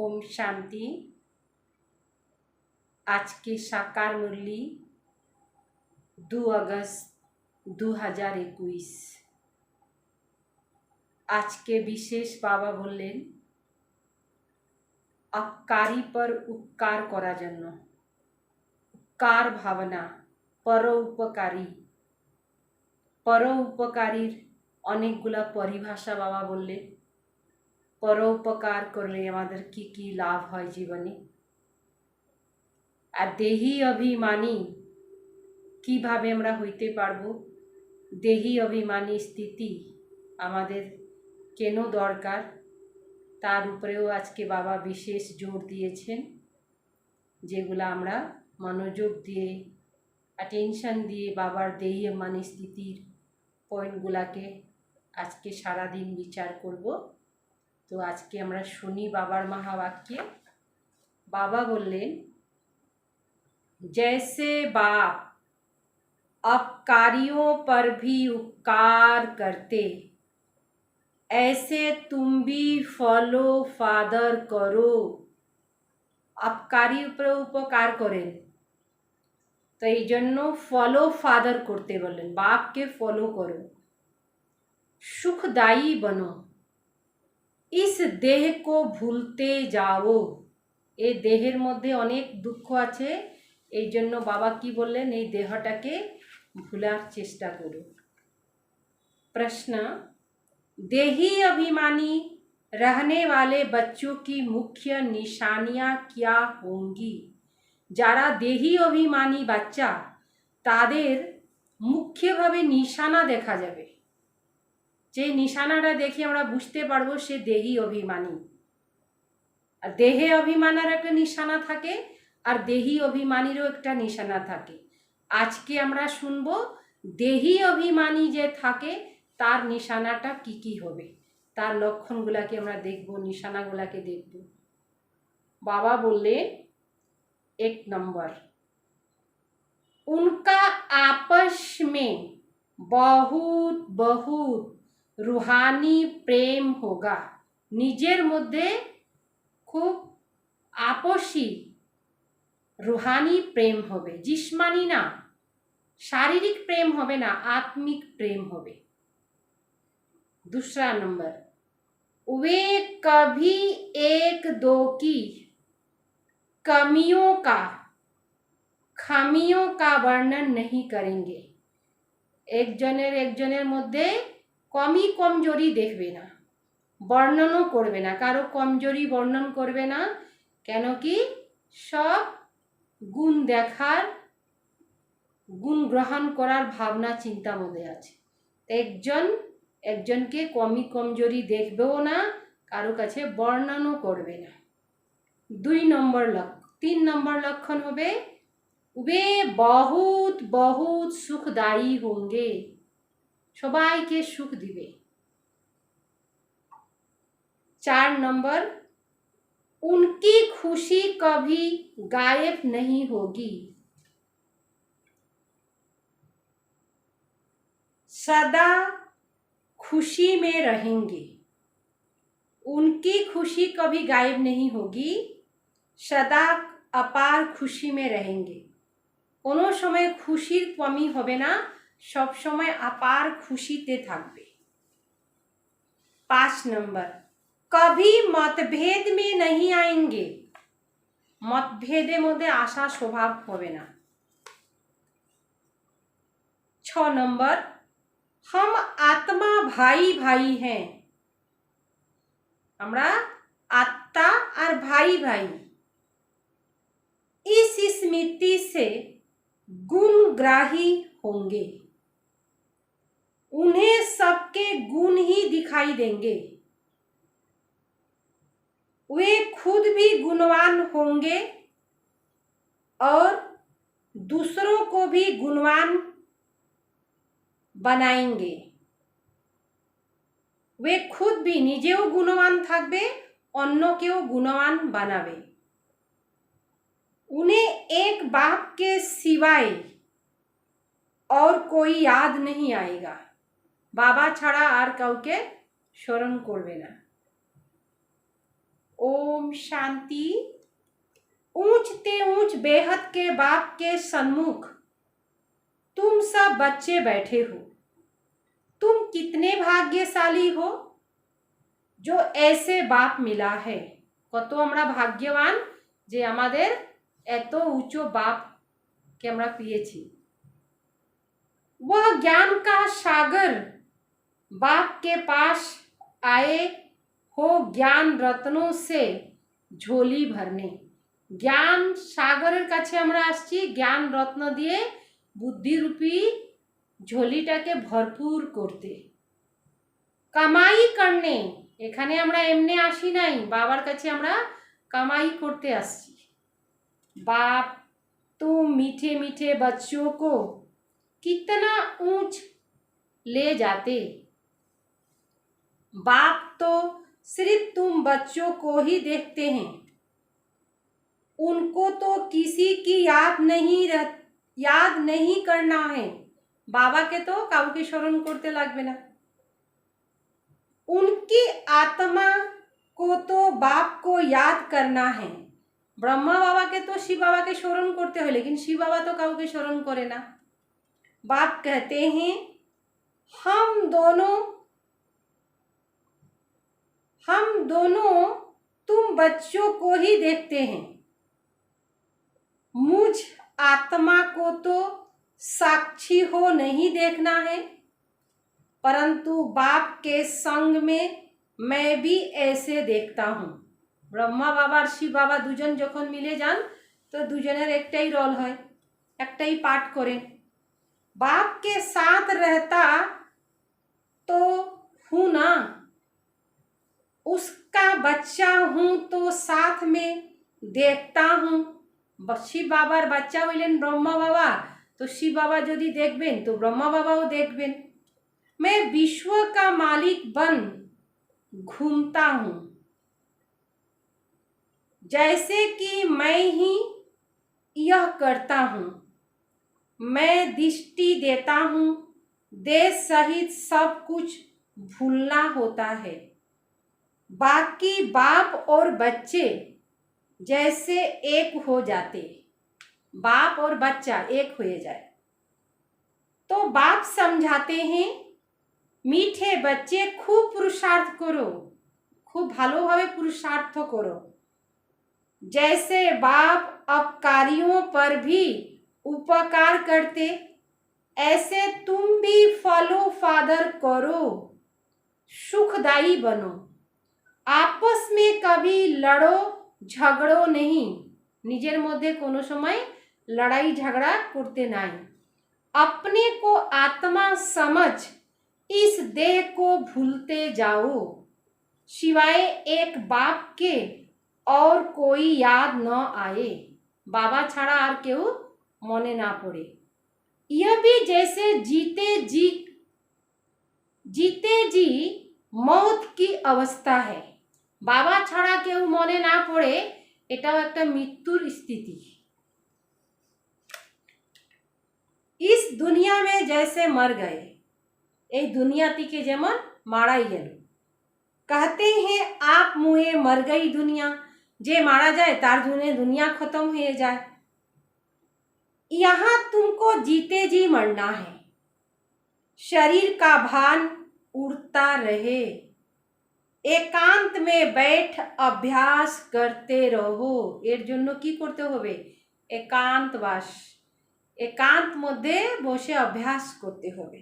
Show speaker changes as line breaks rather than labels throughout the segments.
ओम शांति। आज के साकार मुरली 2 अगस्त 2021। आज के विशेष बाबा बोलें अपकारी पर उपकार करा जन्य उपकार भावना परोपकारीर अनेकगुला परिभाषा बाबा बोलले परोपकार करले आमादेर की लाभ हय जीवने और देही अभिमानी किभाबे आमरा हইতে पारबो देही अभिमानी स्थिति आमादेर केन दरकार तार उपरेও आजके बाबा विशेष जोर दिएছেন जेगुला आमरा मनोयोग दिए अटेंशन दिए बाबार देही अभिमानी स्थितिर पॉइंटगुलाके आज के सारा दिन विचार करब। तो आज के आमरा शुनी बाबार महावाक्य। बाबा बोलें जैसे बाप अपकारियों पर भी उपकार करते ऐसे तुम भी फॉलो फादर करो। अपकारी ऊपर उपकार करें तो এই জন্য फॉलो फादर करते बोलें बाप के फॉलो करो सुखदायी बनो इस देह को भूलते जाओ। এই দেহের মধ্যে অনেক দুঃখ আছে এই জন্য বাবা কি বললেন এই দেহটাকে ভুলার চেষ্টা করো। प्रश्न देही अभिमानी रहने वाले बच्चों की मुख्य निशानियां क्या होंगी। যারা দেহি অভিমানী বাচ্চা তাদের মুখ্যভাবে নিশানা দেখা যাবে যে নিশানাটা দেখে আমরা বুঝতে পারবো সে দেহি অভিমানী। আর দেহে অভিমানের একটা নিশানা থাকে আর দেহি অভিমানীরও একটা নিশানা থাকে। আজকে আমরা শুনবো দেহি অভিমানী যে থাকে তার নিশানাটা কি হবে তার লক্ষণগুলোকে আমরা দেখব নিশানাগুলোকে দেখব। বাবা বললে 1 नंबर उनका आपस में बहुत बहुत रूहानी प्रेम होगा। निजेर मध्य खूब आपसी रूहानी प्रेम होबे जिस्मानी ना शारीरिक प्रेम होबे ना आत्मिक प्रेम होबे। दूसरा नंबर वे कभी एक दो की कमियों का खामियों का वर्णन नहीं करेंगे। एक जनेर मध्य कमी कमजोरी देखबे ना वर्णनও করবে না কারো কমজোরি বর্ণন করবে না কেন কি সব গুণ দেখার গুণ গ্রহণ করার ভাবনা চিন্তা মধ্যে আছে। একজনকে কমি কমজোরি দেখবেও না কারো কাছে বর্ণনও করবে না। 3 नंबर लक्षण होबे वे बहुत बहुत सुखदायी होंगे सबाइके सुख दिबे। 4 नंबर उनकी खुशी कभी गायब नहीं होगी सदा खुशी में रहेंगे। उनकी खुशी कभी गायब नहीं होगी सदा अपार खुशी में रहेंगे। কোনো সময় খুশির কমি হবে না সব সময় अपार খুশিতে থাকবে। 5 नंबर कभी मतभेद में नहीं आएंगे मतभेदे मध्य आशा स्वभाव होबे ना। 6 नंबर हम आत्मा भाई भाई हैं আমরা आत्मा और भाई भाई इस स्मृति से गुणग्राही होंगे उन्हें सबके गुण ही दिखाई देंगे। वे खुद भी गुणवान होंगे और दूसरों को भी गुणवान बनाएंगे। वे खुद भी निजेও गुणवान থাকবে অন্যকেও गुणवान बनाবে। उन्हें एक बाप के सिवाय और कोई याद नहीं आएगा बाबा छाड़ा आर काउके स्मरण करबे ना। ओम शांति। ऊंचते ऊंच बेहद के बाप के सन्मुख तुम सब बच्चे बैठे हो। तुम कितने भाग्यशाली हो जो ऐसे बाप मिला है। কত আমরা ভাগ্যবান যে আমাদের এত উঁচু বাপ কে আমরা পেয়েছি। वह ज्ञान का सागर बाप के पास आए हो ज्ञान रत्नों से झोली भरने। জ্ঞান সাগরের কাছে আমরা আসছি জ্ঞান রত্ন দিয়ে বুদ্ধিরূপী ঝোলিটাকে ভরপুর করতে। কামাই করনে, এখানে আমরা এমনি আসি নাই, বাবার কাছে আমরা কামাই করতে আসছি। बाप तुम मीठे मीठे बच्चों को कितना ऊंच ले जाते। बाप तो सिर्फ तुम बच्चों को ही देखते हैं, उनको तो किसी की याद नहीं करना है। बाबा के तो काउके स्मरण करते লাগবে না। उनकी आत्मा को तो बाप को याद करना है। ब्रह्मा बाबा के तो शिव बाबा के स्मरण करते हैं, लेकिन शिव बाबा तो काउके स्मरण करे ना। बाप कहते हैं हम दोनों तुम बच्चों को ही देखते हैं, मुझ आत्मा को तो साक्षी हो नहीं देखना है, परंतु बाप के संग में मैं भी ऐसे देखता हूँ। ब्रह्मा बाबा और शिव बाबा দুজন যখন মিলে যান তো দুজনের একটাই রোল হয়, একটাই পাঠ করেন। बाप के साथ रहता तो हूँ ना, उसका बच्चा हूँ तो साथ में देखता हूँ। শিব বাবার বাচ্চা হইলেন ব্রহ্মা বাবা, তো শিব বাবা যদি দেখবেন তো ব্রহ্মা বাবাও দেখবেন। मैं विश्व का मालिक बन घूमता हूँ, जैसे कि मैं ही यह करता हूँ। मैं दृष्टि देता हूँ, देश सहित सब कुछ भूलना होता है। बाकी बाप और बच्चे जैसे एक हो जाते, बाप और बच्चा एक हो जाए तो बाप समझाते हैं मीठे बच्चे खूब पुरुषार्थ करो, खूब ভালোভাবে पुरुषार्थ करो। जैसे बाप अपकारियों पर भी उपकार करते, ऐसे तुम भी फॉलो फादर करो, सुखदायी बनो। आपस में कभी लड़ो झगड़ो नहीं, নিজের মধ্যে কোনো সময় লড়াই ঝগড়া করতে নাই। अपने को आत्मा समझ इस देह को भूलते जाओ, सिवाय एक बाप के और कोई याद न आए। बाबा छाड़ा আর কেউ মনে না পড়ে। यह भी जैसे जीते जी मौत की अवस्था है। बाबा ছাড়া কেউ মনে না পড়ে এটাও একটা মৃত্যুর স্থিতি। इस दुनिया में जैसे मर गए, এই দুনিয়া থেকে যেমন মারাই গেল। कहते हैं आप मुए मर गई दुनिया, যে মারা যায় তার জন্য দুনিয়া খতম হয়ে যায়। यहाँ तुमको जीते जी मरना है, शरीर का भान उड़ता रहे, एकांत में बैठ अभ्यास करते रहो। এর জন্য কি করতে হবে? একান্তবাস, एकांत মধ্যে বসে अभ्यास করতে হবে।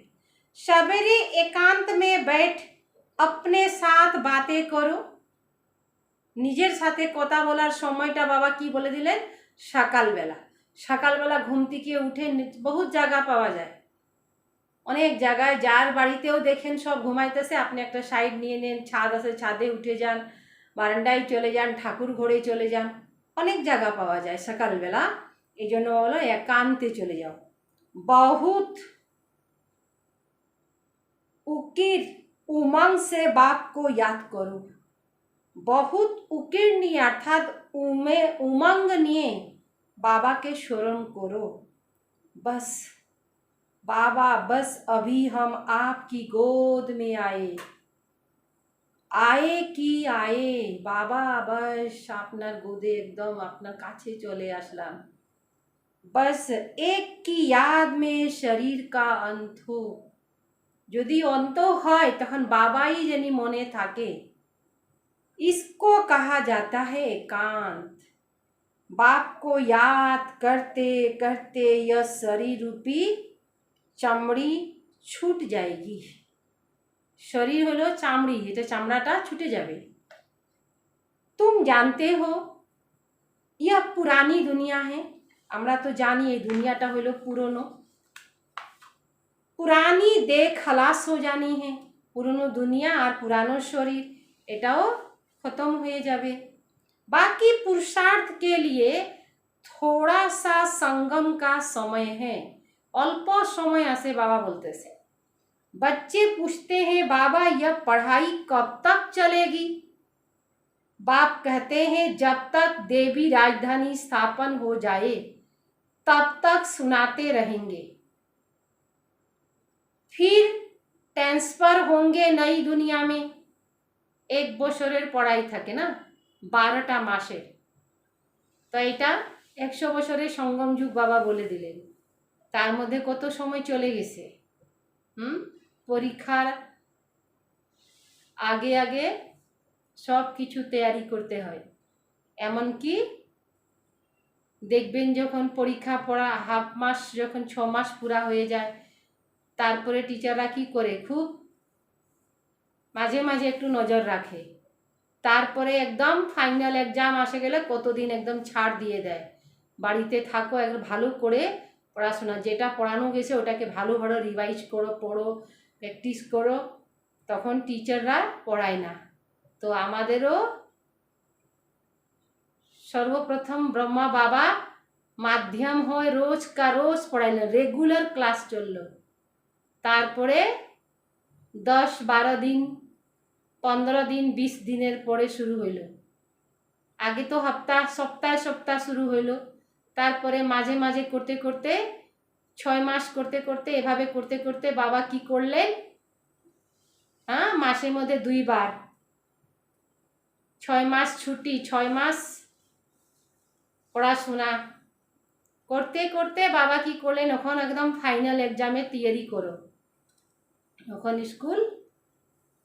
सवेरे एकांत में बैठ अपने साथ बातें करो। নিজের সাথে কথা বলার সময়টা বাবা কি বলে দিলেন? সকালবেলা। সকালবেলা ঘুম থেকে উঠে বহুত জায়গা পাওয়া যায়, অনেক জায়গায়, যার বাড়িতেও দেখেন সব ঘুমাইতেছে আপনি একটা সাইড নিয়ে নেন, ছাদ আছে ছাদে উঠে যান, বারান্দায় চলে যান, ঠাকুর ঘরে চলে যান, অনেক জায়গা পাওয়া যায় সকালবেলা। এই জন্য বলো একান্তে চলে যাও। बहुत উকির উমंग से बाप को याद करो। बहुत উকির নিয়ে অর্থাৎ উমंग নিয়ে বাবাকে স্মরণ করো। बस बाबा बस अभी हम आपकी गोद में आए, আয়ে কি আয়ে, বাবা बस আপনার গোদে একদম আপনার কাছে চলে আসলাম। बस एक की याद में शरीर का अंत हो, যদি অন্ত হয় তখন বাবাই যেনি মনে থাকে। इसको कहा जाता है एकांत। बाप को याद करते करते यह शरीर रूपी চামড়ি ছুট যায়গি। শরীর হলো চামড়ি, এটা চামড়াটা ছুটে যাবে। तुम जानते हो यह पुरानी दुनिया है, আমরা তো জানি এই দুনিয়াটা হলো পুরনো। पुरानी देह खलास हो जानी है, পুরনো দুনিয়া আর পুরানো শরীর এটাও খতম হয়ে যাবে। बाकी पुरुषार्थ के लिए थोड़ा सा संगम का समय है, অল্প সময় আছে বাবা বলতেছে। बच्चे पूछते हैं बाबा यह पढ़ाई कब तक चलेगी? बाप कहते हैं जब तक देवी राजधानी स्थापन हो जाए तब तक सुनाते रहेंगे, फिर ट्रांसफर होंगे नई दुनिया में। एक বছরের পড়াই থাকে না, 12টা মাসের, তো এটা 100 বছরের সঙ্গম যুগ বাবা বলে দিলেন। তার মধ্যে কত সময় চলে গেছে। পরীক্ষার আগে আগে সব কিছু তৈরি করতে হয়। এমনকি দেখবেন যখন পরীক্ষা পড়া হাফ মাস, যখন 6 মাস পুরা হয়ে যায়, তারপরে টিচাররা কি করে, খুব মাঝে মাঝে একটু নজর রাখে। তারপরে একদম ফাইনাল এক্সাম আসে গেলে কতদিন একদম ছাড় দিয়ে দেয়, বাড়িতে থাকো, একদম ভালো করে পড়াশোনা, যেটা পড়ানো গেছে ওটাকে ভালোভাবে রিভাইজ করো, পড়ো, প্র্যাকটিস করো, তখন টিচাররা পড়ায় না। তো আমাদেরও সর্বপ্রথম ব্রহ্মা বাবা মাধ্যম হয় রোজ কা রোজ পড়াইলেন, রেগুলার ক্লাস চললো। তারপরে 10-12 দিন, 15 দিন, 20 দিনের পরে শুরু হইল। আগে তো সপ্তাহে সপ্তাহে শুরু হইল, তারপরে মাঝে মাঝে করতে করতে 6 মাস করতে করতে, এভাবে করতে করতে বাবা কি করলেন, মাসের মধ্যে 2 বার, 6 মাস ছুটি, 6 মাস পড়াশোনা করতে করতে বাবা কি করলেন, এখন একদম ফাইনাল এক্সামের তৈরি করো। এখন স্কুল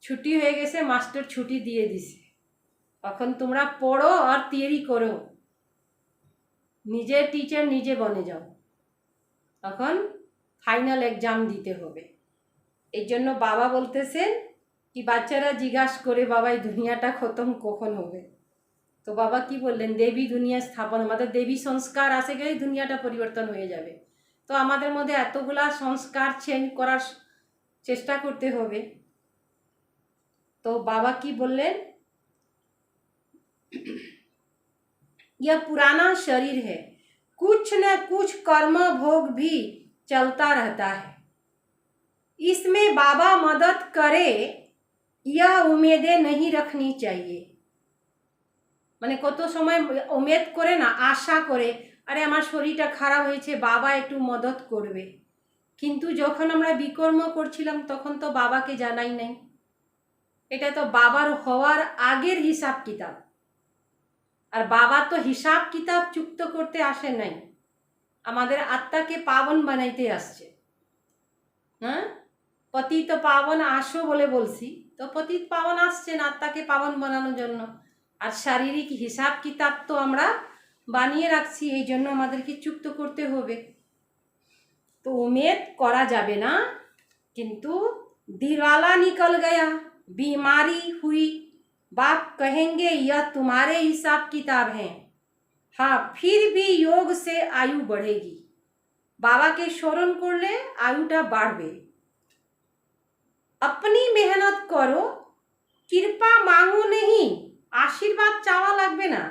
ছুটি হয়ে গেছে, মাস্টার ছুটি দিয়ে দিছে, এখন তোমরা পড়ো আর তৈরি করো, নিজের টিচার নিজে বনে যাও, এখন ফাইনাল এক্সাম দিতে হবে। এই জন্য বাবা বলতেছেন কি বাচ্চারা জিজ্ঞাসা করে বাবা এই দুনিয়াটা খতম কখন হবে, তো বাবা কি বললেন, দেবী দুনিয়া স্থাপন, আমাদের দেবী সংস্কার আসে গেলেই দুনিয়াটা পরিবর্তন হয়ে যাবে। তো আমাদের মধ্যে এতগুলা সংস্কার চেঞ্জ করার চেষ্টা করতে হবে। তো বাবা কি বললেন, यह पुराना शरीर है, कुछ न कुछ कर्म भोग भी चलता रहता है, इसमें बाबा मदद करे यह उम्मीदें नहीं रखनी चाहिए। মানে কত সময় উমেদ করে না, আশা করে, আরে আমার শরীরটা খারাপ হয়েছে, বাবা একটু মদত করবে, কিন্তু যখন আমরা বিকর্ম করছিলাম তখন তো বাবাকে জানাই নাই। এটা তো বাবার হওয়ার আগের হিসাব কিতাব, আর বাবা তো হিসাব কিতাব চুক্ত করতে আসে নাই, আমাদের আত্মাকে পাবন বানাইতে আসছে। পতিত পাবন আসো বলে বলছি, তো পতিত পাবন আসছেন আত্মাকে পাবন বানানোর জন্য, আর শারীরিক হিসাব কিতাব তো আমরা বানিয়ে রাখছি, এই জন্য আমাদেরকে চুক্ত করতে হবে। তো উমেদ করা যাবে না, কিন্তু दिवाला निकल गया, बीमारी हुई, बाप कहेंगे यह तुम्हारे हिसाब किताब हैं, हाँ फिर भी योग से आयु बढ़ेगी, বাবাকে স্মরণ করলে আয়ুটা বাড়বে। अपनी मेहनत करो, कृपा मांगो नहीं, आशीर्वाद चावा লাগবে না।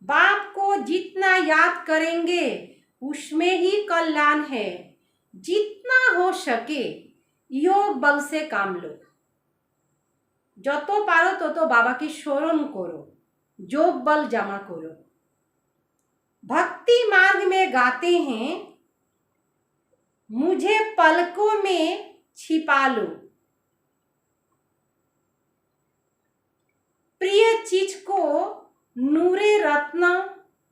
बाप को जितना याद करेंगे उसमें ही कल्याण है, जितना हो सके योग बल से काम लो, যত পারো তত বাবাকে স্মরণ করো, যোগ বল জমা করো। भक्ति मार्ग में गाते हैं मुझे पलकों में छिपा लो, प्रिय चीज को नूरे रत्न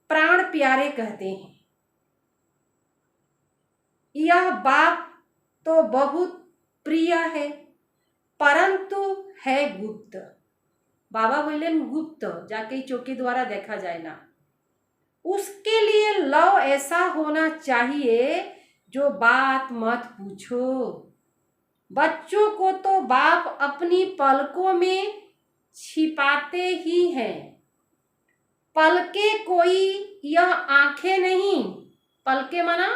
प्राण प्यारे कहते हैं। यह बात तो बहुत प्रिय है परंतु है गुप्त। बाबा बोलें गुप्त, जाके चौके द्वारा देखा जाए ना। उसके लिए लव ऐसा होना चाहिए जो बात मत पूछो। बच्चों को तो बाप अपनी पलकों में छिपाते ही हैं। पलके कोई यह आंखें नहीं, पलके माना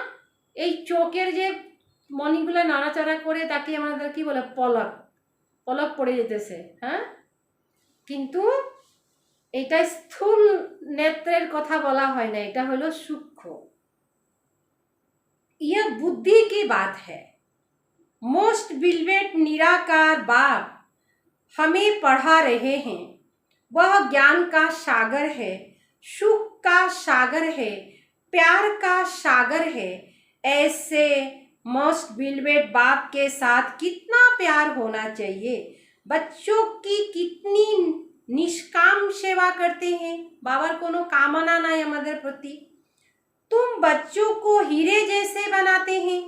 এই চোখের যে মণিগুলো নাড়াচাড়া করে তাকে আমাদের কি বলে পলক, পলক পড়ে যেতেছে। হ্যাঁ, কিন্তু এটা স্থূল নেত্রের কথা বলা হয় না, এটা হলো সূক্ষ্ম। यह बुद्धि की बात है। मोस्ट बिलवेट निराकार बाप हमें पढ़ा रहे हैं। वह ज्ञान का सागर है, सुख का सागर है, प्यार का सागर है। ऐसे मोस्ट बिलवेट बाप के साथ कितना प्यार होना चाहिए। बच्चों की कितनी निष्काम सेवा करते हैं। बाबार कोनो कामना नहीं हमारे प्रति। तुम बच्चों को हीरे जैसे बनाते हैं।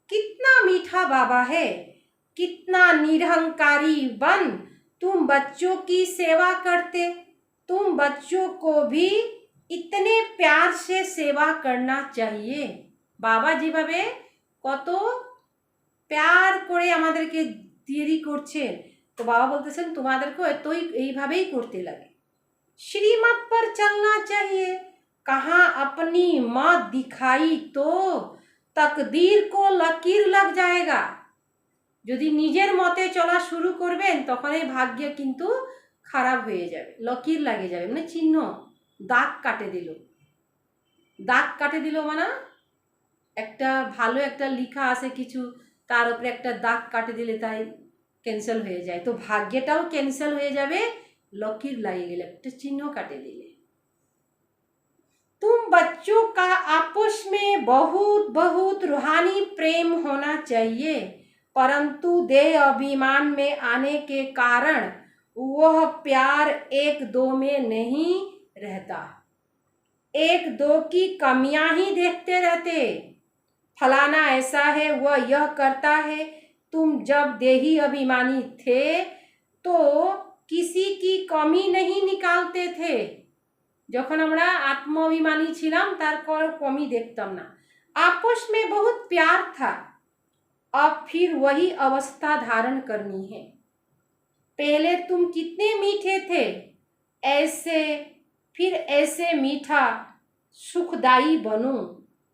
कितना मीठा बाबा है, कितना निरहंकारी बन तुम बच्चों की सेवा करते। तुम बच्चों को भी इतने प्यार से सेवा करना चाहिए। बाबा যেভাবে কত প্যার করে আমাদেরকে তৈরি করছেন, তো বাবা বলতেছেন তোমাদেরকেও এতই এইভাবেই করতে লাগে। श्रीमत पर चलना चाहिए। कहाँ अपनी मत दिखाई तो तकदीर को लकीर लग जाएगा। যদি নিজের মতে চলা শুরু করবেন তখন এই ভাগ্য কিন্তু খারাপ হয়ে যাবে, লকির লাগে যাবে, মানে চিহ্ন, দাগ কাটে দিল। দাগ কাটে দিল মানে একটা ভালো একটা লেখা আছে কিছু, তার উপরে একটা দাগ কাটে দিলে তাই ক্যান্সেল হয়ে যায়। তো ভাগ্যটাও ক্যান্সেল হয়ে যাবে লকির লাগিয়ে গেলে, একটা চিহ্ন কাটে দিলে। तुम बच्चों का आपस में बहुत बहुत रूहानी प्रेम होना चाहिए, परंतु देह अभिमान में आने के कारण वह प्यार एक दो में नहीं रहता। एक दो की कमियां ही देखते रहते। फलाना ऐसा है, वह यह करता है। तुम जब देही अभिमानी थे तो किसी की कमी नहीं निकालते थे। যখন আমরা আত্মাভিমানী ছিলাম তার কমি দেখতাম না। आपस में बहुत प्यार था। अब फिर वही अवस्था धारण करनी है। पहले तुम कितने मीठे थे, ऐसे फिर ऐसे मीठा सुखदाई बनो।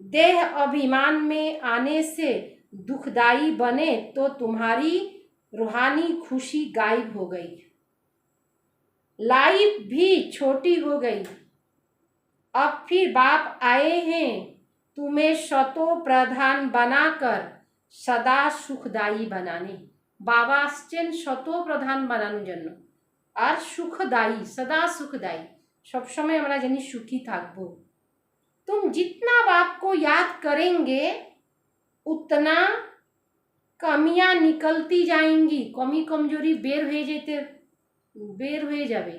देह अभिमान में आने से दुखदाई बने तो तुम्हारी रूहानी खुशी गायब हो गई, लाइफ भी छोटी हो गई। अब फिर बाप आए हैं तुम्हें शतो प्रधान बनाकर सदा सुखदायी बनाने। बाबा আসছেন শত প্রধান বানানোর জন্য আর সুখদায়ী, সদা সুখদায়ী, সবসময় আমরা জানি সুখী থাকবো। तुम जितना बाप को याद करेंगे उतना कमियां निकलती जाएंगी। कमी कमजोरी बेर হয়ে যাবে।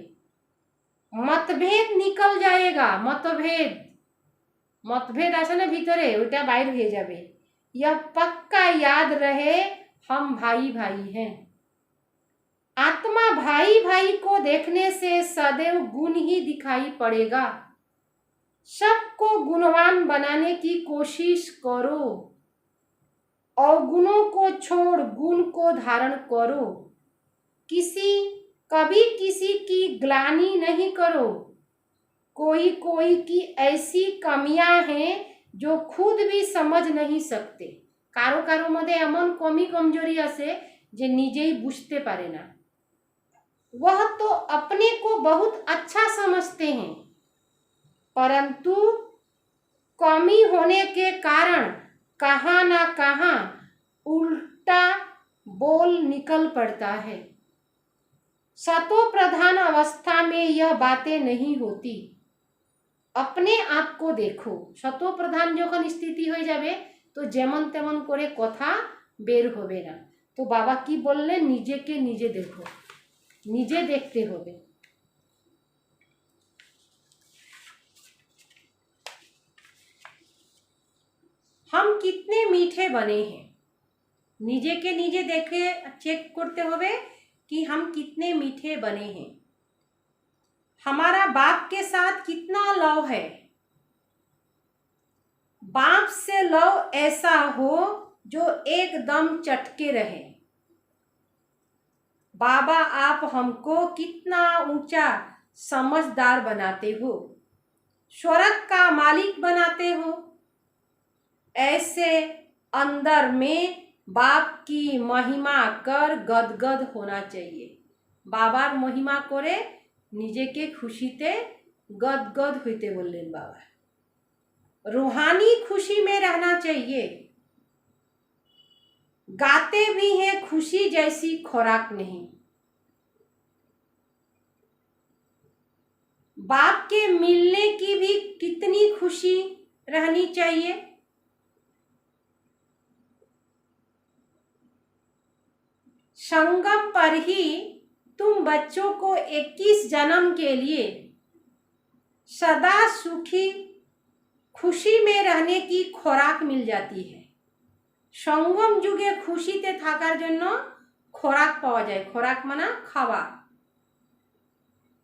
मतभेद निकल जाएगा। मतभेद আছে না ভিতরে, ওটা বাইর হয়ে যাবে। यह पक्का याद रहे हम भाई भाई हैं। आत्मा भाई भाई को देखने से सदैव गुण ही दिखाई पड़ेगा। सबको गुणवान बनाने की कोशिश करो। अवगुणों को छोड़ गुण को धारण करो। कभी किसी की ग्लानि नहीं करो। कोई की ऐसी कमियां हैं जो खुद भी समझ नहीं सकते। कारो कारो मध्य एमन कमी कमजोरी आछे जे निजेई बुझते पारे ना। वह तो अपने को बहुत अच्छा समझते हैं, परंतु कमी होने के कारण कहाँ ना कहाँ उल्टा बोल निकल पड़ता है। सतो प्रधान अवस्था में यह बातें नहीं होती। अपने आप को देखो। शतो प्रधान যখন স্থিতি হয়ে যাবে তো যেমন তেমন করে কথা বের হবে না। তো বাবা কি বললেন, নিজেকে নিজে দেখো, নিজে দেখতে হবে। हम कितने मीठे बने हैं। निजे के निजे देखे चेक करते हुए कि हम कितने मीठे बने हैं। हमारा बाप के साथ कितना लव है। बाप से लव ऐसा हो जो एकदम चटके रहे। बाबा आप हमको कितना ऊंचा समझदार बनाते हो, स्वर्ग का मालिक बनाते हो। ऐसे अंदर में बाप की महिमा कर गदगद होना चाहिए। बाबार महिमा करे निजे के खुशीते गदगद होते बोलें बाबा। रूहानी खुशी में रहना चाहिए। गाते भी हैं खुशी जैसी खुराक नहीं। बाप के मिलने की भी कितनी खुशी रहनी चाहिए। संगम पर ही तुम बच्चों को 21 जन्म के लिए सदा सुखी खुशी में रहने की खुराक मिल जाती है। संगम जुगे खुशीते थाकार जन्य खुराक पावा जाए। खुराक माना खावा।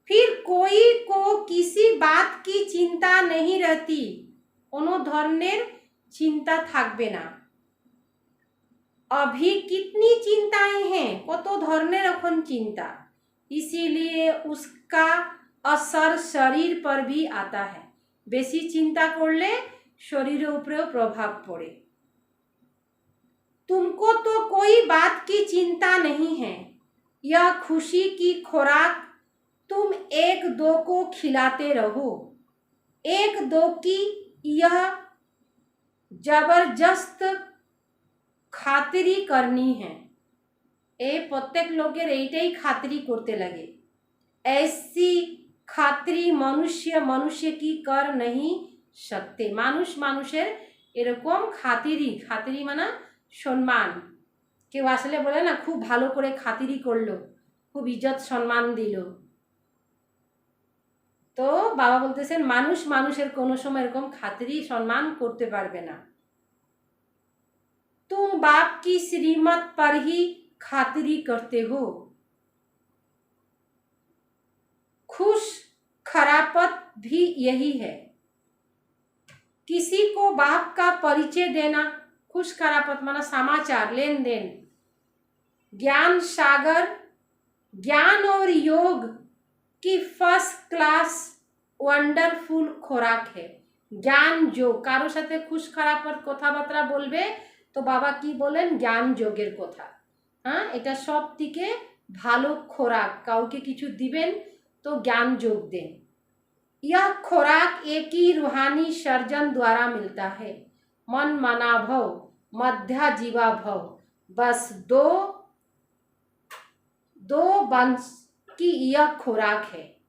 फिर कोई को किसी बात की चिंता नहीं रहती। कोनो धरनेर चिंता थाकबे ना। अभी कितनी चिंताएं हैं, कतो धरनेर एखन चिंता, इसीलिए उसका असर शरीर पर भी आता है। बेसी चिंता करले शरीर ऊपर प्रभाव पड़े। तुमको तो कोई बात की चिंता नहीं है। यह खुशी की खुराक तुम एक दो को खिलाते रहो। एक दो की यह जबरदस्त खातिरी करनी है। ए प्रत्येक लोगेर एइटाई खातिरी करते लगे। ऐसी खातिरी मनुष्य मनुष्य की कर नहीं सकते। मानुष मानुषेर एरकम खातिरी, खातिरी माना सम्मान। केउ आसले बोले ना खूब भालो करे खातिरी करलो, खूब इज्जत सम्मान दिल। तो बाबा बोलतेছেন मानुष मानुषेर कोनो समय एरकम खातिरी सम्मान करते पारबे ना। तुम बाप की श्रीमत पर ही खातिरी करते हो। खुश खरापत भी यही है। किसी को बाप का परिचय देना, खुश खरापत माना समाचार, लेन देन, ज्ञान सागर, ज्ञान और योग की फर्स्ट क्लास वंडरफुल खुराक है। ज्ञान योग कारो साथे खुश खरापत कथाबार्ता बोलबे तो बाबा की बोलेन ज्ञान योगेर कथा। हाँ, एटा सबथेके भालो खुराक। काउके किछु दिबेन तो ज्ञान योग दें। यह खुराक एक ही रूहानी सर्जन द्वारा मिलता है। मन मना भव, मध्या जीवा भव, बस दो वंश की यह खुराक है।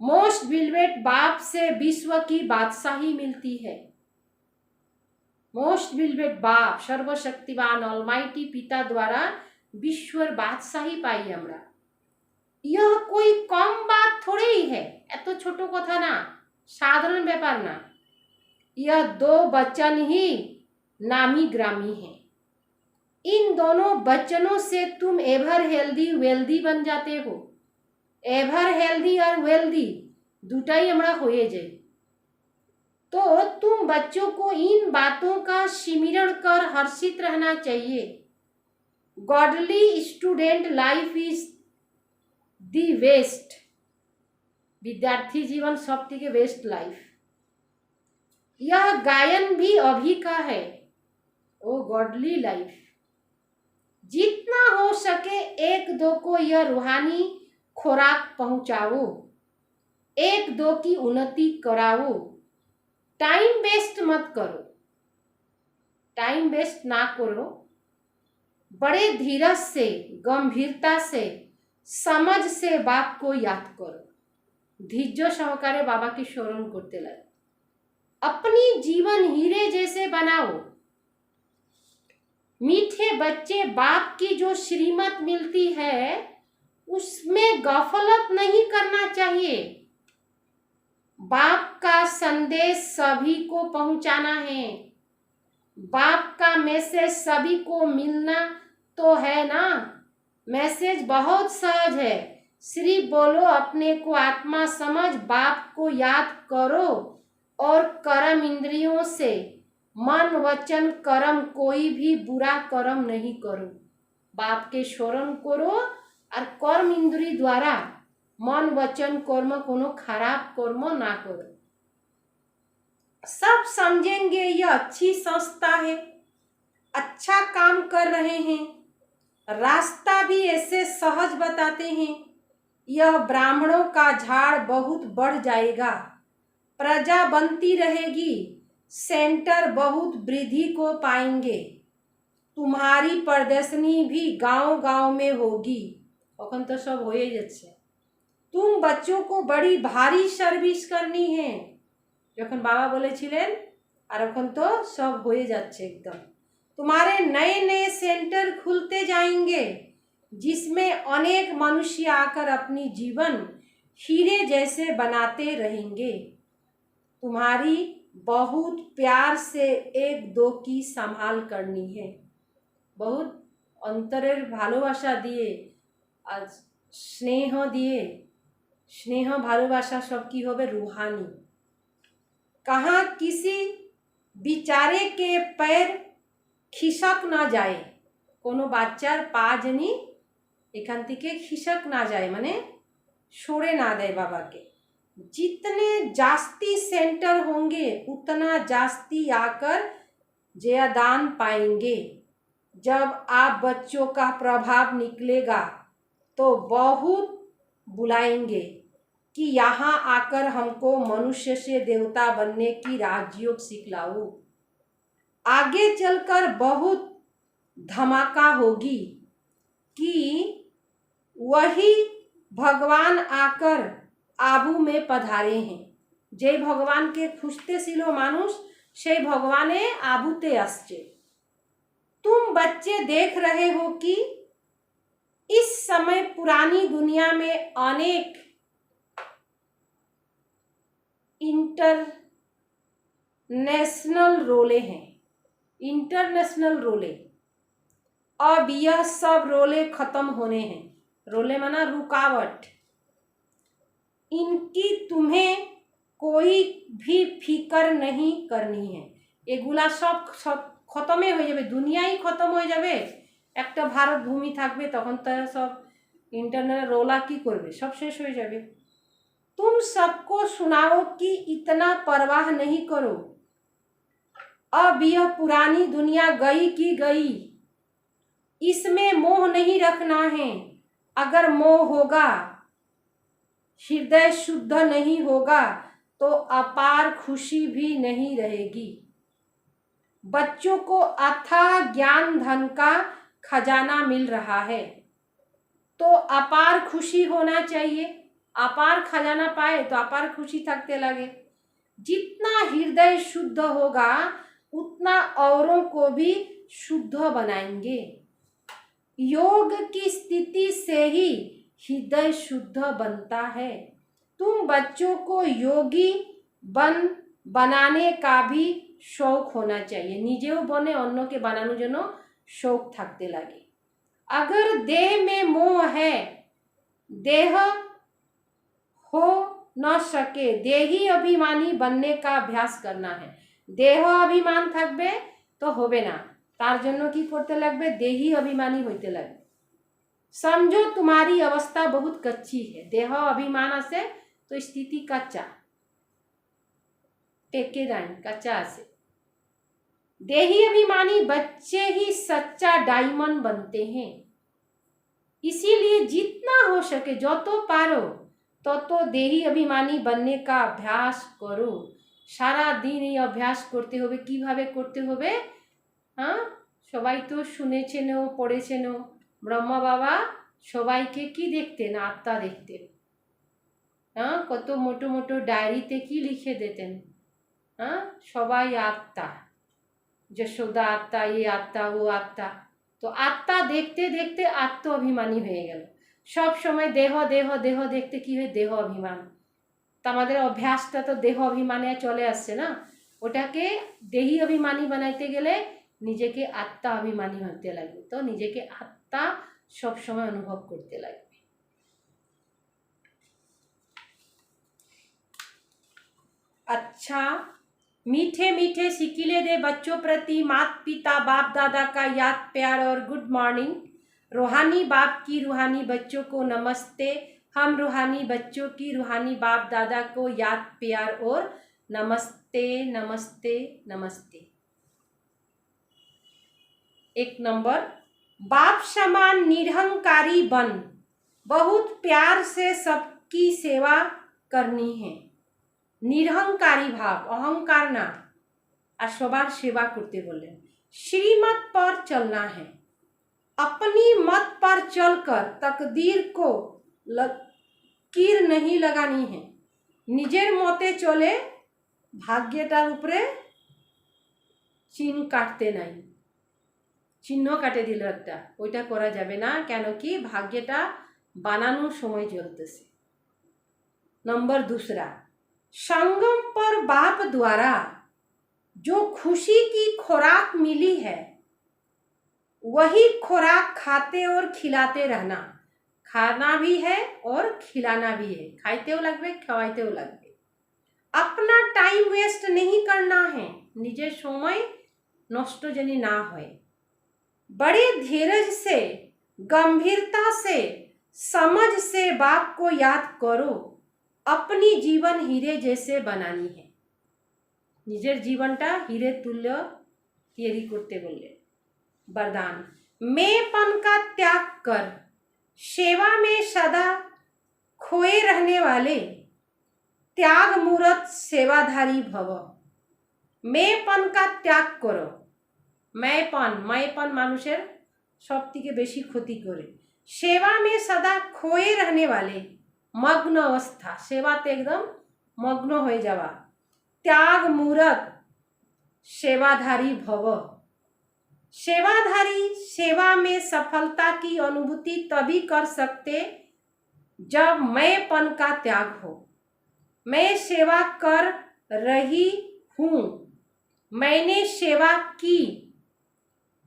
मोस्ट बिलवेट बाप से विश्व की बादशाही मिलती है। मोस्ट बिलवेट बाप सर्वशक्तिवान अलमाइटी पिता द्वारा विश्वर बादशाही पाई हमरा। यह कोई कम बात थोड़े ही है। एतो छोटो कथा ना, साधारण व्यापार ना। यह दो वचन ही नामी ग्रामी है। इन दोनों वचनों से तुम एवर हेल्दी वेल्दी बन जाते हो। एवर हेल्दी और वेल्दी दुटाई हमरा होए जाए। तो तुम बच्चों को इन बातों का स्मरण कर हर्षित रहना चाहिए। Godly student life is the best. विद्यार्थी जीवन सबथेके बेस्ट लाइफ। यह गायन भी अभी का है। ओ गॉडली लाइफ। जितना हो सके एक दो को यह रूहानी खुराक पहुंचाओ। एक दो की उन्नति कराओ। टाइम वेस्ट मत करो। टाइम वेस्ट ना करो। बड़े धीरज से, गंभीरता से, समझ से बाप को याद करो। धैर्य सहकारे बाबा की स्मरण करते लगे। अपनी जीवन हीरे जैसे बनाओ। मीठे बच्चे बाप की जो श्रीमत मिलती है उसमें गफलत नहीं करना चाहिए। बाप का संदेश सभी को पहुंचाना है। बाप का मैसेज सभी को मिलना तो है ना। मैसेज बहुत सहज है, सिर्फ बोलो अपने को आत्मा समझ, बाप को याद करो और कर्म इंद्रियों से मन वचन कर्म कोई भी बुरा कर्म नहीं करो। बाप के स्मरण करो और कर्म इंद्रिय द्वारा मन वचन कर्म कोनो खराब कर्म ना करो। सब समझेंगे यह अच्छी संस्था है, अच्छा काम कर रहे हैं, रास्ता भी ऐसे सहज बताते हैं। यह ब्राह्मणों का झाड़ बहुत बढ़ जाएगा, प्रजा बनती रहेगी, सेंटर बहुत वृद्धि को पाएंगे, तुम्हारी प्रदर्शनी भी गांव गांव में होगी। এখন तो सब हो ही যাচ্ছে। तुम बच्चों को बड़ी भारी सर्विस करनी है। যখন बाबा বলেছিলেন আর এখন तो सब हो ही যাচ্ছে एकदम। तुम्हारे नए नए सेंटर खुलते जाएंगे जिसमें अनेक मनुष्य आकर अपनी जीवन हीरे जैसे बनाते रहेंगे। तुम्हारी बहुत प्यार से एक दो की संभाल करनी है। बहुत অন্তরের ভালোবাসা দিয়ে আর স্নেহ ভালোবাসা সব কি হবে रूहानी। कहाँ किसी बिचारे के पैर खिसक ना जाए, कोनो বাচ্চার পা জানি এখান থেকে खिसक ना जाए মানে সরে না দেয় বাবাকে। जितने जास्ती सेंटर होंगे उतना जास्ती आकर जयदान पाएंगे। जब आप बच्चों का प्रभाव निकलेगा तो बहुत बुलाएंगे कि यहाँ आकर हमको मनुष्य से देवता बनने की राजयोग सिखलाओ। आगे चलकर बहुत धमाका होगी कि वही भगवान आकर आबू में पधारे हैं। जे भगवान के खुशते सिलो मानुष से भगवाने आबूते आसचे। तुम बच्चे देख रहे हो कि इस समय पुरानी दुनिया में अनेक इंटरनेशनल रोले हैं, इंटरनेशनल रोले। अब यह सब रोले खत्म होने हैं। रोले माना रुकावट। इनकी तुम्हें कोई भी फिकर नहीं करनी है। एगुला सब खत्मे हो जाए, दुनिया ही खत्म हो जाए, एक भारत भूमि থাকবে তখন তো सब इंटरनेट रोला की करबे, सब शेष हो जाए। तुम सबको सुनाओ कि इतना परवाह नहीं करो। अब यह पुरानी दुनिया गई की गई, इसमें मोह नहीं रखना है। अगर मोह होगा, हृदय शुद्ध नहीं होगा तो अपार खुशी भी नहीं रहेगी। बच्चों को अथाह ज्ञान धन का खजाना मिल रहा है तो अपार खुशी होना चाहिए। अपार खजाना पाए तो अपार खुशी थकते लगे। जितना हृदय शुद्ध होगा उतना औरों को भी शुद्ध बनाएंगे। योग की स्थिति से ही हृदय शुद्ध बनता है। तुम बच्चों को योगी बनाने का भी शौक होना चाहिए। निजेও बने अन्य के बनानोर जन्य शौक থাকতে লাগে। अगर देह में मोह है, देह हो न सके, देही अभिमानी बनने का अभ्यास करना है। देह अभिमान থাকবে तो होबे ना, तार जन्य की करते লাগবে, देही अभिमानी होते লাগবে। समझो तुम्हारी अवस्था बहुत कच्ची है। देह अभिमान से तो स्थिति कच्चा, टेके दाइन कच्चा से। देही अभिमानी बच्चे ही सच्चा डायमंड बनते हैं। इसीलिए जितना हो सके जो तो पारो तो देही अभिमानी बनने का अभ्यास करो। सारा दिन ये अभ्यास करते होबे। किभाबे करते होबे? हाँ, सबाई तो शुनेछेनो पढ़ेछेनो। ब्रह्मा बाबा सबाइके की देखतेन? आत्मा देखतेन। हाँ, कत मोटो मोटो डायरीते की लिखे देतेन? हाँ, सबाई आत्मा, যশোদা আত্মা, ये आत्मा वो आत्मा। तो आत्मा देखते देखते आत्म अभिमानी হয়ে গেল। सब समय देह देह देह देखते কি হয়? देह अभिमान। তো আমাদের অভ্যাসটা তো দেহ অভিমানে চলে আসছে না। ওটাকে দেহি অভিমানী বানাইতে গেলে নিজেকে আত্মা অভিমানী হতে লাগবে। তো নিজেকে আত্মা সব সময় অনুভব করতে লাগবে। अच्छा, मीठे मीठे सिकिले दे बच्चों प्रति माता पिता बाप दादा का याद प्यार और गुड मॉर्निंग। रूहानी बाप की रूहानी बच्चों को नमस्ते। हम रूहानी बच्चों की रूहानी बाप दादा को याद प्यार और नमस्ते नमस्ते नमस्ते। एक नंबर, बाप समान निरहंकारी बन, बहुत प्यार से सबकी सेवा करनी है। निरहंकारी भाव, अहंकार ना, और सबार सेवा करते बोले। श्रीमत पर चलना है, अपनी मत पर चलकर तकदीर को लकीर नहीं लगानी है। निजेर मते चले भाग्यटार उपरे चिन्ह काटते नहीं, चिन्ह काटे दिल एकटा, ओइटा करा जाबे ना, केन कि भाग्यटा बानानोर समय चलतेছে। नंबर दूसरा, संगम पर बाप द्वारा जो खुशी की खुराक मिली है वही खुराक खाते और खिलाते रहना। खाना भी है और खिलाना भी है, खाइतेও লাগবে খাওয়াইতেও লাগবে। अपना टाइम वेस्ट नहीं करना है, निजे समय नष्ट जनी ना होए। बड़े धीरज से, गंभीरता से, समझ से बाप को याद करो। अपनी जीवन हीरे जैसे बनानी है। निजेर जीवनटा हीरे तुल्य तैयारी करते बोले। वरदान, मैंपन का त्याग कर, सेवा में सदा खोए रहने वाले त्याग मूर्त सेवाधारी भव। मैंपन का त्याग करो। मैंपन मानुषेर सबथेके बेशी क्षति करे। सेवा में सदा खोए रहने वाले, मग्न अवस्था, सेवाते एकदम मग्न हो जावा। त्याग मूर्त सेवाधारी भव। सेवाधारी सेवा में सफलता की अनुभूति तभी कर सकते जब मैंपन का त्याग हो। मैं सेवा कर रही हूँ, मैंने सेवा की,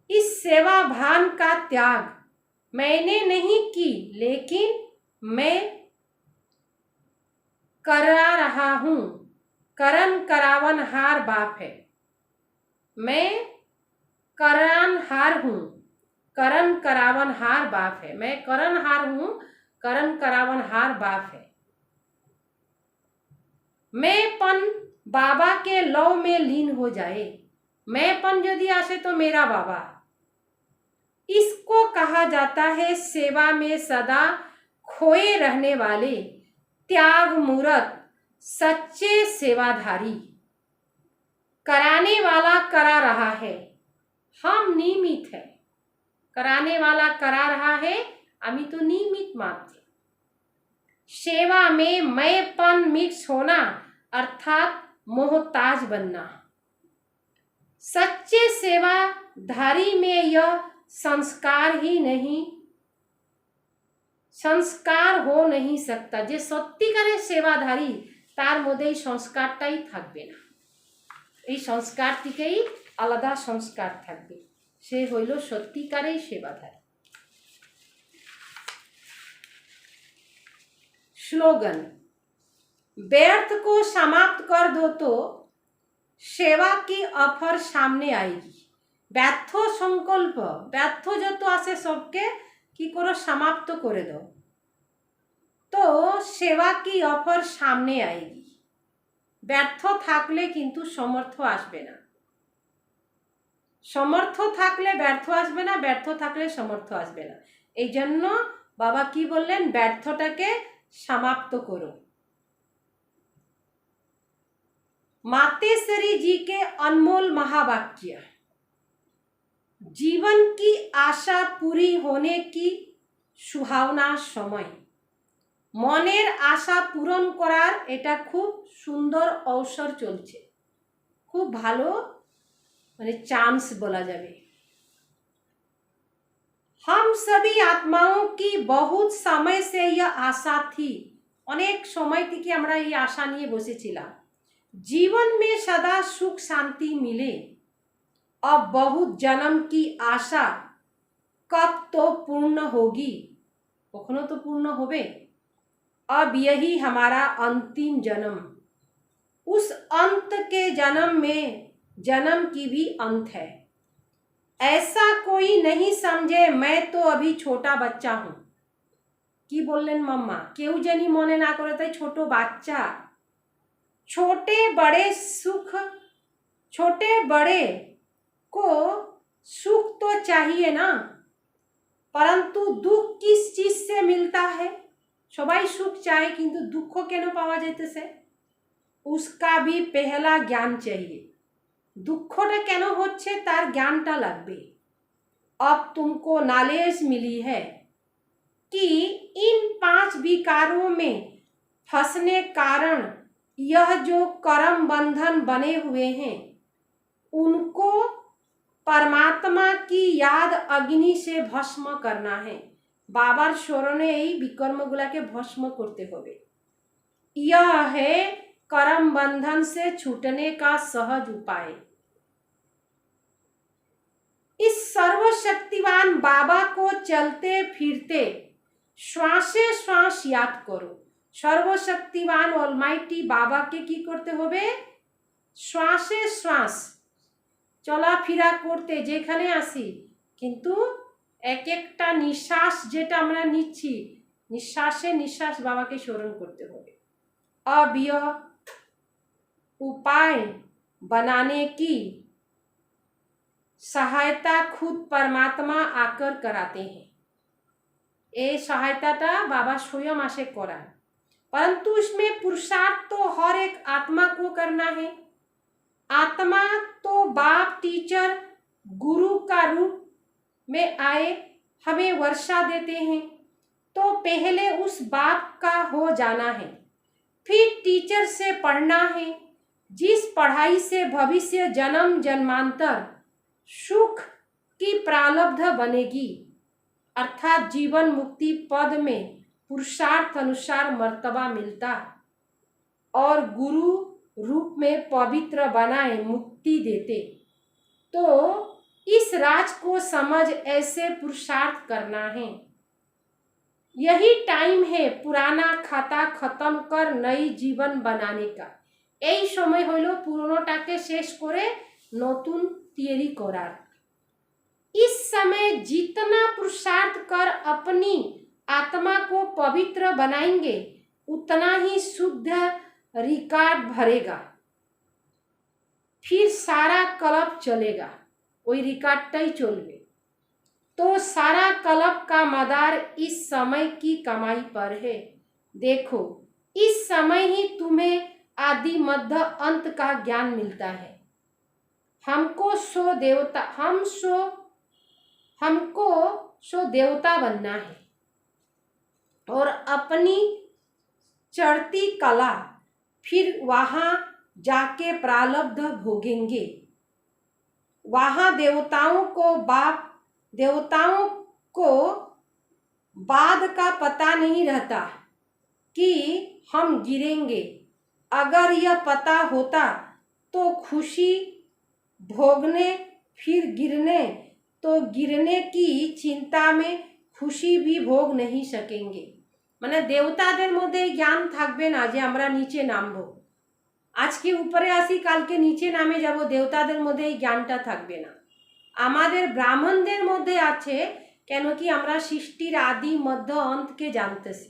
इस सेवा भान का त्याग मैंने नहीं की, लेकिन मैं करा रहा हूँ। करन करावन हार बाप है। मैं करनहार हूँ, करन करावन हार बाप है। मैं करनहार हूँ, करन करावन हार बाप है। मैंपन बाबा के लव में लीन हो जाए। मैंपन यदि आसे तो मेरा बाबा। इसको कहा जाता है सेवा में सदा खोए रहने वाले त्याग मूर्त सच्चे सेवाधारी। कराने वाला करा रहा है, हम नियमित है। कराने वाला करा रहा है, अमी तो नियमित मात्र। सेवा में मैंपन मिक्स होना अर्थात मोहताज बनना। सच्चे सेवाधारी में यह संस्कार ही नहीं, संस्कार हो नहीं सकता। जे सत्यिकारे सेवाधारी तार मধ্যে संस्कारटाई থাকবে না। এই সংস্কার থেকেই আলাদা সংস্কার থাকবে, সে হইল সত্যিকারেই সেবাধারী। स्लोगन, व्यर्थ को समाप्त कर दो तो सेवा की ऑफर सामने आएगी। ব্যর্থ संकल्प, ব্যর্থ যত আছে सबके কি করো समाप्त করে দাও, तो सेवा की ऑफर सामने आएगी। ব্যর্থ থাকলে কিন্তু সমর্থ আসবে না। সমর্থ থাকলে ব্যর্থ আসবে না, ব্যর্থ থাকলে সমর্থ আসবে না। এই জন্য বাবা কি বললেন, ব্যর্থটাকে समाप्त करो। मातेश्वरी जी के अनमोल महावाक्य, जीवन की आशा पूरी होने की सुहावना समय। মনের আশা পূরণ করার এটা খুব সুন্দর অবসর চলছে, খুব ভালো মানে চান্স বলা যাবে। हम सभी आत्माओं की बहुत समय से यह आशा थी, অনেক সময় থেকে আমরা এই আশা নিয়ে বসেছিলাম जीवन में सदा सुख शांति मिले। अब बहुत जन्म की आशा कब तो पूर्ण होगी, कखनो तो पूर्ण होबे। अब यही हमारा अंतिम जन्म, उस अंत के जन्म में जन्म की भी अंत है। ऐसा कोई नहीं समझे मैं तो अभी छोटा बच्चा हूं। की बोललेन मम्मा, केउ जनी मने ना करे ताई छोटो बाच्चा। छोटे बड़े सुख, छोटे बड़े को सुख तो चाहिए ना, परंतु दुख किस चीज से मिलता है? सबाई सुख चाहे किंतु दुख केन पावा जाइतेছে? उसका भी पहला ज्ञान चाहिए। दुखटा केन होच्छे तार ज्ञानटा लागबे। अब तुमको नॉलेज मिली है कि इन 5 विकारों में फंसने कारण यह जो कर्म बंधन बने हुए हैं उनको परमात्मा की याद अग्नि से भस्म करना है। बाबार शरणे এই विकर्मগুলাকে भस्म करते होबे। यह है कर्म बंधन से छूटने का सहज उपाय। इस सर्वशक्तिवान बाबा को चलते फिरते श्वासे श्वास याद करो। सर्वशक्तिवान ऑलमाइटी बाबा के की करते होबे? श्वासे श्वास चलाफेरा करते जेखाने आसी किन्तु एक एकटा निश्वास जेटा आमरा निচ্ছি निश्वासे निश्वास बाबा के स्मरण करते होबे। अब यह उपाय बनाने की सहायता खुद परमात्मा आकर कराते हैं। ये सहायताटा बाबा स्वयं आसे कराय, परंतु इसमें पुरुषार्थ तो हर एक आत्मा को करना है। आत्मा तो बाप टीचर गुरु का रूप में आए हमें वर्षा देते हैं, तो पहले उस बाप का हो जाना है, फिर टीचर से पढ़ना है, जिस पढ़ाई से भविष्य जन्म जन्मांतर सुख की प्रारब्ध बनेगी, अर्थात जीवन मुक्ति पद में पुरुषार्थ अनुसार मर्तबा मिलता और गुरु रूप में पवित्र बनाए मुक्ति देते। तो इस राज को समझ ऐसे पुरुषार्थ करना है। यही टाइम है पुराना खाता खत्म कर नई जीवन बनाने का। এই সময় হইল পুরনোটাকে শেষ করে নতুন তৈরি করার। इस समय जितना पुरुषार्थ कर अपनी आत्मा को पवित्र बनाएंगे उतना ही शुद्ध रिकॉर्ड भरेगा, फिर सारा कल्प चलेगा, वही रिकॉर्डटाई चलबे। तो सारा कल्प का मदार इस समय की कमाई पर है। देखो इस समय ही तुम्हें आदि मध्य अंत का ज्ञान मिलता है। हमको सो देवता बनना है और अपनी चढ़ती कला फिर वहां जाके प्रारब्ध भोगेंगे। वहां देवताओं को बाद का पता नहीं रहता कि हम गिरेंगे। अगर यह पता होता तो खुशी भोगने फिर गिरने, तो गिरने की चिंता में खुशी भी भोग नहीं सकेंगे। মানে দেবতাদের মধ্যে জ্ঞান থাকবে না যে আমরা নিচে নামবো, আজকে উপরে আসি কালকে নিচে নামে যাব, দেবতাদের মধ্যে এই জ্ঞানটা থাকবে না। আমাদের ব্রাহ্মণদের মধ্যে আছে, কেন কি আমরা সৃষ্টির আদি মধ্য অন্তকে জানতেছি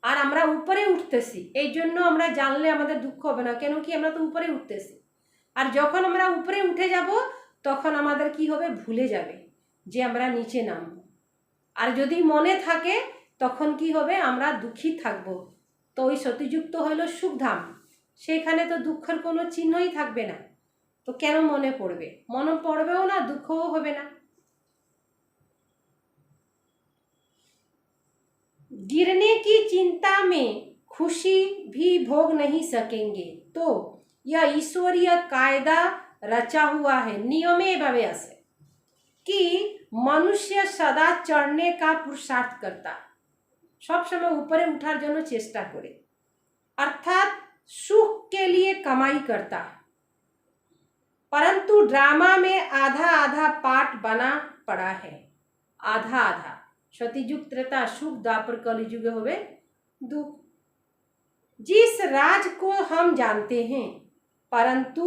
আর আমরা উপরে উঠতেছি। এই জন্য আমরা জানলে আমাদের দুঃখ হবে না, কেন কি আমরা তো উপরে উঠতেছি। আর যখন আমরা উপরে উঠে যাব তখন আমাদের কি হবে? ভুলে যাবে যে আমরা নিচে নামবো। আর যদি মনে থাকে তখন কি হবে? আমরা দুঃখী থাকবো। তো ওই সতীযুক্ত হইল সুখধাম, সেখানে তো দুঃখের কোনো চিহ্নই থাকবে না। তো কেন মনে পড়বে? মনে পড়বেও না, দুঃখও হবে না। गिरने की चिंता में खुशी भी भोग नहीं सकेंगे। तो यह ईश्वरीय कायदा रचा हुआ है, नियमे भावे আছে कि मनुष्य सदा चढ़ने का पुरुषार्थ करता, सब समय ऊपरे उठार जন্য চেষ্টা করে। अर्थात सुख के लिए कमाई करता है, परंतु ड्रामा में आधा आधा पार्ट बना पड़ा है। आधा आधा सतयुग त्रेता सुख, द्वापर कलयुग होवे दुख। जिस राज को हम जानते हैं, परंतु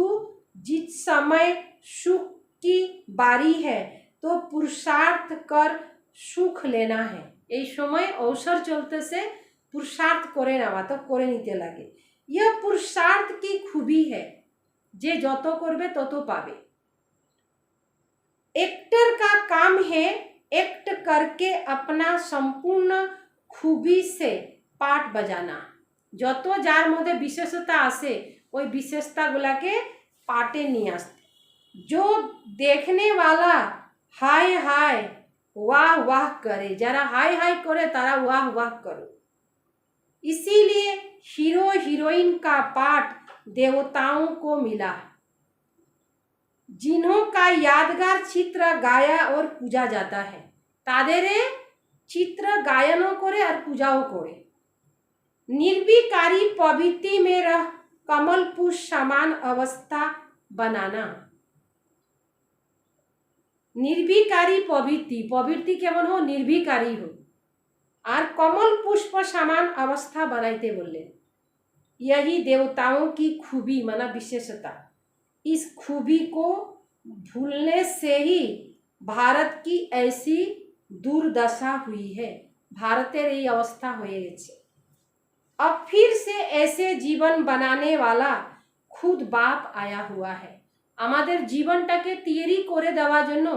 जिस समय सुख की बारी है तो पुरुषार्थ कर सुख लेना है। এই সময় अवसर चलते से पुरुषार्थ करे ना तो करे নিতে লাগে। यह पुरुषार्थ की खूबी है, जे যত করবে তত পাবে। एक्टर का काम है एक्ट करके अपना संपूर्ण खूबी से पार्ट बजाना। যত যার মধ্যে বিশেষতা আছে ওই বিশেষতাগুলোকে পার্টে নিয়ে আসতে। जो देखने वाला हाय हाय वाह वाह करे, जरा हाय हाय करे तारा वाह वाह करो। इसीलिए हीरो हीरोइन का पार्ट देवताओं को मिला, जिन्हों का यादगार चित्र गाया और पूजा जाता है। तादेरे चित्र गायनों करे और पूजाओं करे। निर्विकारी प्रवृत्ति में रह कमल पुष्प समान अवस्था बनाना। निर्विकारी प्रवृत्ति, प्रवृत्ति केमन हो, निर्विकारी हो और कमल पुष्प समान अवस्था बनाते बोले। यही देवताओं की खूबी माना विशेषता। इस खूबी को भूलने से ही भारत की ऐसी दुर्दशा हुई है। भारतेर ये अवस्था हुए गेछे। अब फिर से ऐसे जीवन बनाने वाला खुद बाप आया हुआ है। আমাদের জীবনটাকে তৈরি করে দেওয়ার জন্য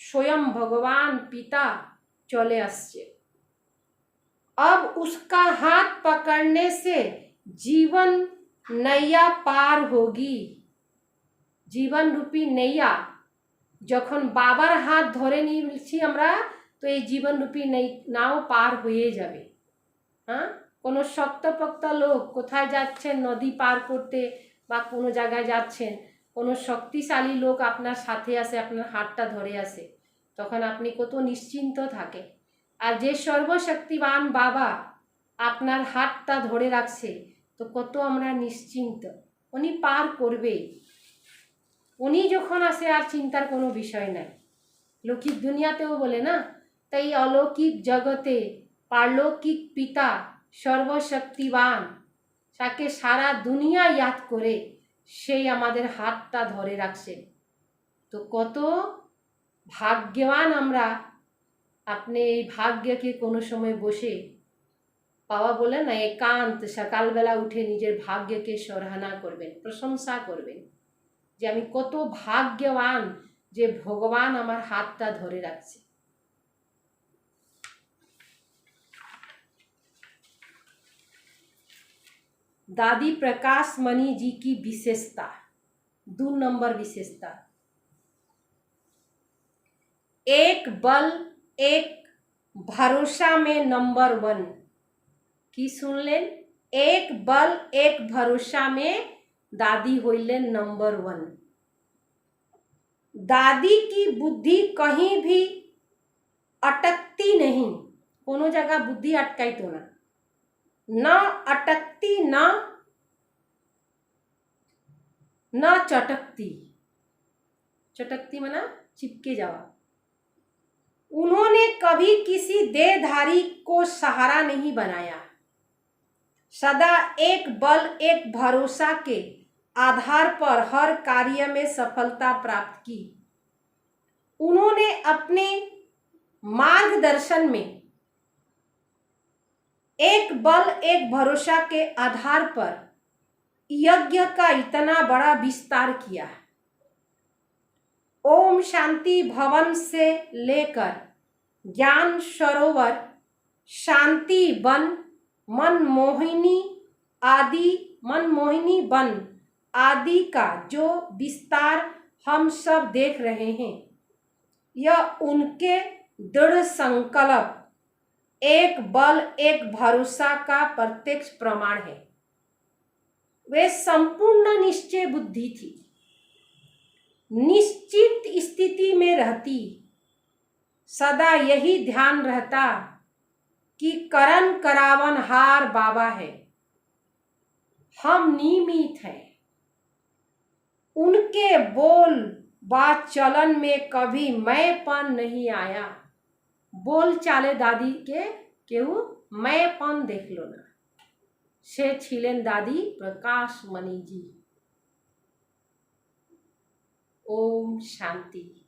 स्वयं भगवान पिता चले আসছে। अब उसका हाथ पकड़ने से जीवन नैया पार होगी। जीवन रूपी नैया যখন বাবার হাত ধরে নিয়েছি আমরা, তো এই জীবন রূপী নাও পার হয়ে যাবে। হ্যাঁ, কোনো শক্তপোক্ত লোক কোথায় যাচ্ছেন নদী পার করতে বা কোনো জায়গায় যাচ্ছেন, কোনো শক্তিশালী লোক আপনার সাথে আসে, আপনার হাতটা ধরে আসে, তখন আপনি কত নিশ্চিন্ত থাকে। আর যে সর্বশক্তিমান বাবা আপনার হাতটা ধরে রাখছে, তো কত আমরা নিশ্চিন্ত, উনি পার করবে। উনি যখন আসে আর চিন্তার কোনো বিষয় নাই। লৌকিক দুনিয়াতেও বলে না, তাই অলৌকিক জগতে পারলৌকিক পিতা সর্বশক্তিমান, তাকে সারা দুনিয়া ইয়াদ করে সেই আমাদের হাতটা ধরে রাখছে। তো কত ভাগ্যবান আমরা। আপনি এই ভাগ্যকে কোনো সময় বসে পাওয়া বলে না, একান্ত সকালবেলা উঠে নিজের ভাগ্যকে সরাহনা করবেন, প্রশংসা করবেন যে আমি কত ভাগ্যবান যে ভগবান আমার হাতটা ধরে রাখছে। दादी प्रकाश मणि जी की विशेषता, 2 नंबर विशेषता, एक बल एक भरोसा में नंबर 1 की सुन लें। एक बल एक भरोसा में दादी होइलेन नंबर 1। दादी की बुद्धि कहीं भी अटकती नहीं, कोनो जगह बुद्धि अटकाई तो ना, न अटकती न चटकती। चटकती माना चिपके जावा। उन्होंने कभी किसी देहधारी को सहारा नहीं बनाया, सदा एक बल एक भरोसा के आधार पर हर कार्य में सफलता प्राप्त की। उन्होंने अपने मार्गदर्शन में एक बल एक भरोसा के आधार पर यज्ञ का इतना बड़ा विस्तार किया। ओम शांति भवन से लेकर ज्ञान सरोवर, शांति वन, मनमोहिनी वन आदि का जो विस्तार हम सब देख रहे हैं, यह उनके दृढ़ संकल्प एक बल एक भरोसा का प्रत्यक्ष प्रमाण है। वे संपूर्ण निश्चय बुद्धि थी, निश्चित स्थिति में रहती, सदा यही ध्यान रहता कि करण करावन हार बाबा है। हम नियमित हैं। उनके बोल बात चलन में कभी मैंपन नहीं आया। बोल चाले दादी के केहू मैंपन देख लो ना। से छिलेन दादी प्रकाशमणि जी। ओम शांति।